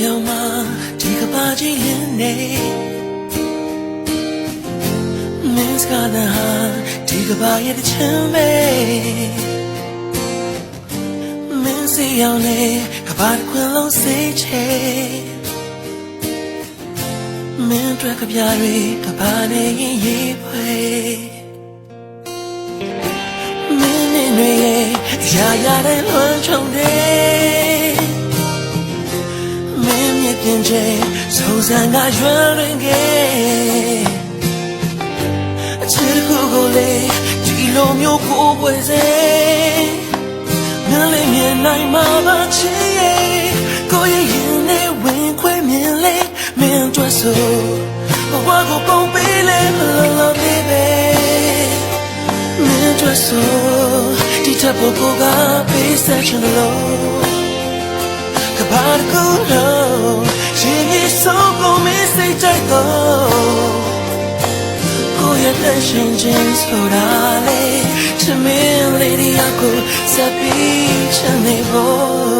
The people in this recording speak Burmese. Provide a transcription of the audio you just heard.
ယောက်မှဒီကဘာကြီးလင်းနေမင်းစကားသာဒီကဘာရဲ့ချမ်းပဲမင်းစီအောင်လေကဘာတစ်ခွင်လုံးစိတ်ချေမင်းတွေ့ကြပြတွေကဘာနဲ့ရင်ရေးဖွဲမင်းနဲ့တွေရာရာတဲ့လွန်ချုံတဲ့မင်းမြင်ပြင်ချေစုံစမ်းကရွယ်ရင်းခဲ့အချစ်ခုကိုလေဒီလိုမျိုးကိုပွဲစေမင်းလေးမြင်နိုင်မှာပါချစ်ရဲ့ကိုရဲ့ရင်နဲ့ဝင်ခွေမြင်လေမင်းတို့ဆိုဘဝကိုပုံပေးလေမလို့နေပဲမင်းတို့ဆိုဒီထပ်ဖို့ကိုကပေးဆက်ချင်လို့ကဘာကူလို့ရှင်ကြီးဆုံးကိုမင်းစိတ်ကြိုက်တော့ကိုရဲ့လက်ရှင်ချင်းဆိုတာလေချမင်းလေးဒီအကူစပီးချနေဖို့